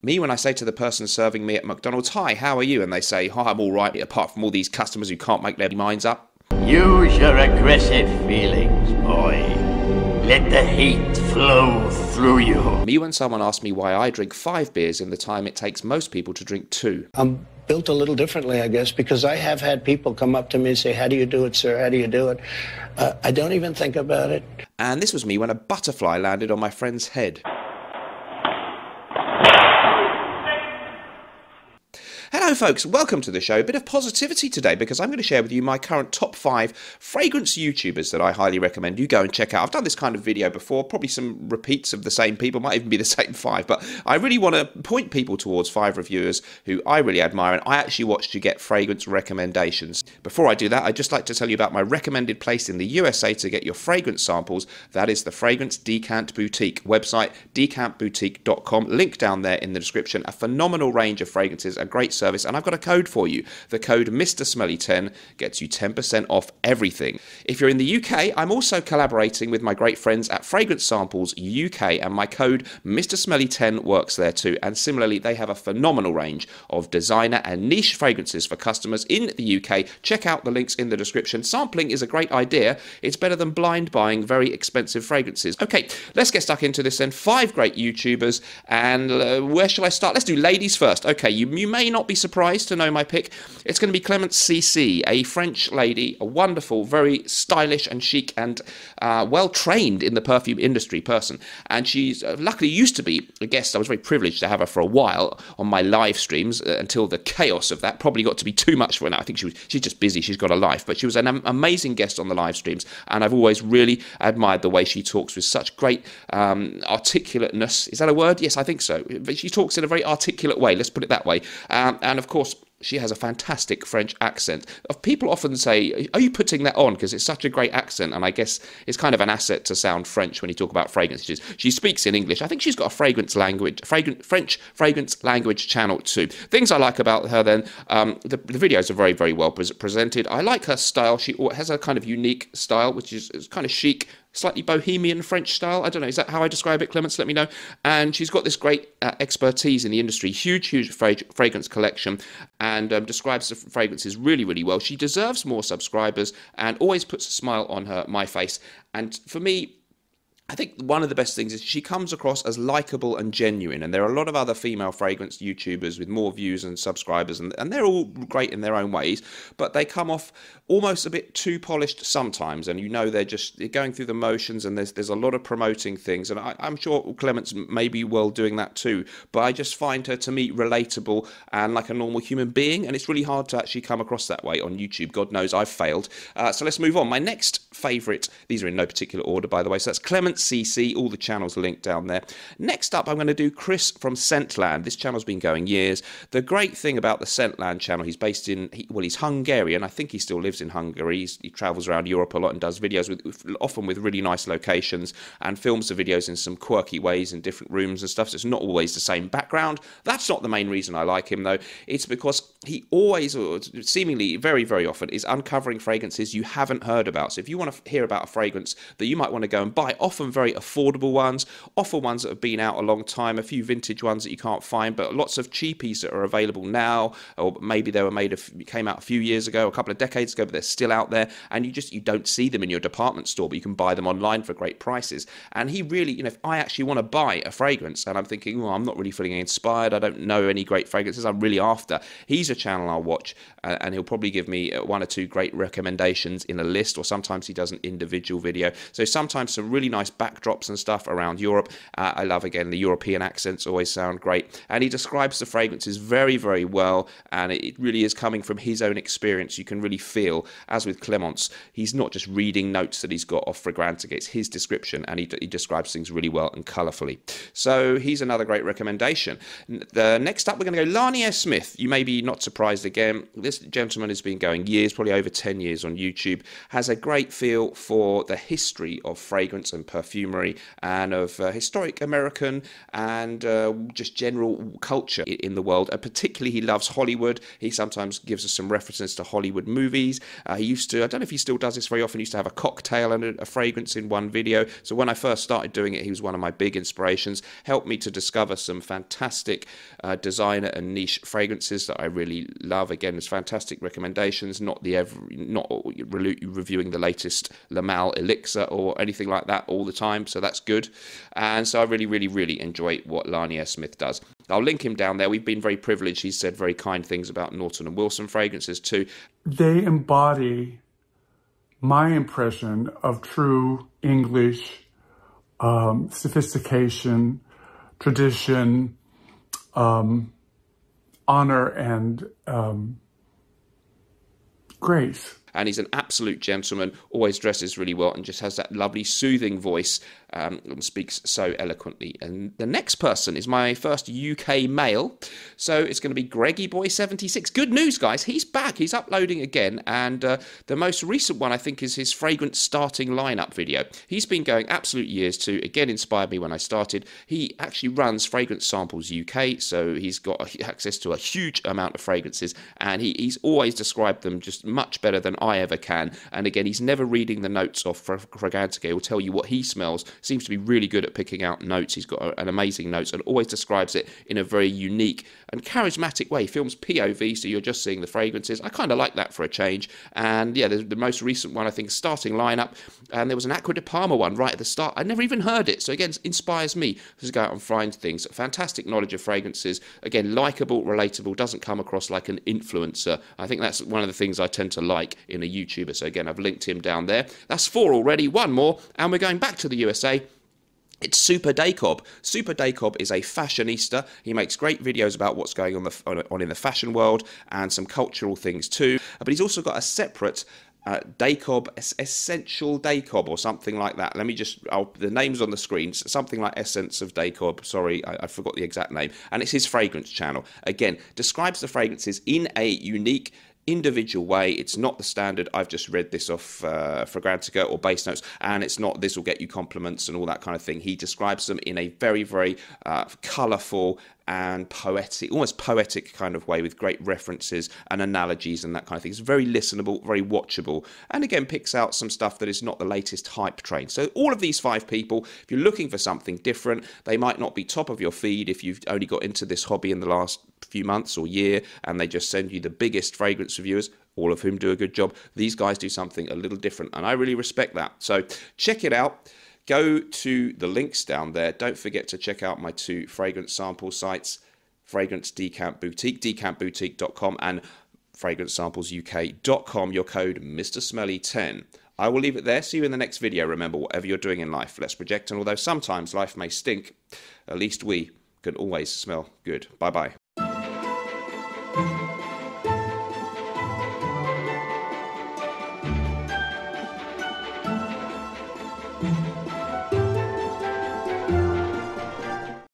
Me when I say to the person serving me at McDonald's, "Hi, how are you?" and they say, "Hi, I'm all right," apart from all these customers who can't make their minds up. Use your aggressive feelings, boy. Let the heat flow through you. Me when someone asks me why I drink 5 beers in the time it takes most people to drink 2. I'm built a little differently, I guess, because I have had people come up to me and say, "How do you do it, sir? How do you do it?" I don't even think about it. And this was me when a butterfly landed on my friend's head. Hello folks, welcome to the show. A bit of positivity today because I'm going to share with you my current top 5 fragrance YouTubers that I highly recommend you go and check out. I've done this kind of video before, probably some repeats of the same people, might even be the same 5, but I really want to point people towards 5 reviewers who I really admire and I actually watch to get fragrance recommendations. Before I do that, I'd just like to tell you about my recommended place in the USA to get your fragrance samples. That is the Fragrance Decant Boutique website, decantboutique.com, link down there in the description. A phenomenal range of fragrances, a great service, and I've got a code for you. The code Mr. Smelly 10 gets you 10% off everything. If you're in the UK, I'm also collaborating with my great friends at Fragrance Samples UK, and my code Mr. Smelly 10 works there too. And similarly, they have a phenomenal range of designer and niche fragrances for customers in the UK. Check out the links in the description. Sampling is a great idea. It's better than blind buying very expensive fragrances. Okay, let's get stuck into this then. 5 great YouTubers, and where shall I start? Let's do ladies first. Okay, you may not be surprised to know my pick. It's going to be Clement CC, a French lady, a wonderful, very stylish and chic and well trained in the perfume industry person. And she's luckily used to be a guest. I was very privileged to have her for a while on my live streams until the chaos of that probably got to be too much for her now. I think she's just busy. She's got a life, but she was an amazing guest on the live streams, and I've always really admired the way she talks with such great articulateness. Is that a word? Yes, I think so. But she talks in a very articulate way. Let's put it that way. And of course, she has a fantastic French accent. People often say, "Are you putting that on?" Because it's such a great accent, and I guess it's kind of an asset to sound French when you talk about fragrances. She speaks in English. I think she's got a French fragrance language channel too. Things I like about her then, the videos are very, very well presented. I like her style. She has a kind of unique style, which is kind of chic, slightly bohemian French style. I don't know, is that how I describe it, Clements? Let me know. And she's got this great expertise in the industry, huge fragrance collection, and describes the fragrances really, really well. She deserves more subscribers and always puts a smile on my face. And for me, I think one of the best things is she comes across as likeable and genuine, and there are a lot of other female fragrance YouTubers with more views and subscribers, and they're all great in their own ways, but they come off almost a bit too polished sometimes, and they're going through the motions, and there's a lot of promoting things, and I'm sure Clements may be well doing that too, but I just find her to me relatable and like a normal human being, and it's really hard to actually come across that way on YouTube. God knows I've failed. So let's move on. My next favourite, these are in no particular order by the way, so that's Clement CC, all the channels are linked down there. Next up, I'm going to do Chris from Scentland. This channel's been going years. The great thing about the Scentland channel, he's based in, he's Hungarian. I think he still lives in Hungary. He travels around Europe a lot and does videos often with really nice locations, and films the videos in some quirky ways in different rooms and stuff, so it's not always the same background. That's not the main reason I like him though. It's because he always, or seemingly very, very often, is uncovering fragrances you haven't heard about. So if you want to hear about a fragrance that you might want to go and buy, often very affordable ones, often ones that have been out a long time, a few vintage ones that you can't find, but lots of cheapies that are available now, or maybe they were came out a few years ago, a couple of decades ago, but they're still out there, and you don't see them in your department store, but you can buy them online for great prices. And he really, if I actually want to buy a fragrance and I'm thinking, well, I'm not really feeling inspired, I don't know any great fragrances I'm really after, he's a channel I'll watch, and he'll probably give me 1 or 2 great recommendations in a list, or sometimes he does an individual video. So sometimes some really nice backdrops and stuff around Europe. I love, again, the European accents always sound great, and he describes the fragrances very, very well, and it really is coming from his own experience. You can really feel, as with Clements, he's not just reading notes that he's got off Fragrantica, it's his description, and he describes things really well and colourfully. So he's another great recommendation. Next up, we're going to go Lanier Smith. You may be not surprised again. This gentleman has been going years, probably over 10 years on YouTube, has a great feel for the history of fragrance and perfume perfumery and of historic American and just general culture in the world. And particularly, he loves Hollywood. He sometimes gives us some references to Hollywood movies. He used to, I don't know if he still does this very often, he used to have a cocktail and a fragrance in one video. So when I first started doing it, he was one of my big inspirations. Helped me to discover some fantastic designer and niche fragrances that I really love. Again, there's fantastic recommendations, not reviewing the latest Lamal elixir or anything like that all the time, so that's good. And so I really enjoy what Lanier Smith does. I'll link him down there. We've been very privileged. He's said very kind things about Norton and Wilson fragrances too. They embody my impression of true English sophistication, tradition, honor, and grace. And he's an absolute gentleman, always dresses really well, and just has that lovely soothing voice and speaks so eloquently. And the next person is my first UK male, so it's going to be Gregory Boy 76. Good news, guys, he's back, he's uploading again, and the most recent one, I think, is his fragrance starting lineup video. He's been going absolute years to, again, inspired me when I started. He actually runs Fragrance Samples UK, so he's got access to a huge amount of fragrances, and he's always described them just much better than I ever can. And again, he's never reading the notes off Fragrantica. He'll tell you what he smells. Seems to be really good at picking out notes. He's got an amazing notes and always describes it in a very unique and charismatic way. He films POV, so you're just seeing the fragrances. I kind of like that for a change. And yeah, the most recent one, I think, starting lineup, and there was an Acqua di Parma one right at the start. I never even heard it, so again, it inspires me to go out and find things. Fantastic knowledge of fragrances. Again, likable, relatable, doesn't come across like an influencer. I think that's one of the things I tend to like in a YouTuber. So again, I've linked him down there. That's 4 already, 1 more, and we're going back to the USA. It's Super Deob. Super Deob is a fashionista. He makes great videos about what's going on in the fashion world and some cultural things too. But he's also got a separate Deob, Essential Deob or something like that. Let me just, the name's on the screen, something like Essence of Deob, sorry, I forgot the exact name. And it's his fragrance channel. Again, describes the fragrances in a unique, individual way. It's not the standard, I've just read this off Fragrantica or base notes, and it's not this will get you compliments and all that kind of thing. He describes them in a very colourful and poetic, almost poetic kind of way, with great references and analogies and that kind of thing. It's very listenable, very watchable, and again picks out some stuff that is not the latest hype train. So all of these 5 people, if you're looking for something different, they might not be top of your feed if you've only got into this hobby in the last few months or year, and they just send you the biggest fragrance reviewers, all of whom do a good job. These guys do something a little different, and I really respect that. So check it out. Go to the links down there. Don't forget to check out my 2 fragrance sample sites, Fragrance Decant Boutique, decantboutique.com, and fragrancesamplesuk.com. Your code MrSmelly10. I will leave it there. See you in the next video. Remember, whatever you're doing in life, let's project. And although sometimes life may stink, at least we can always smell good. Bye-bye.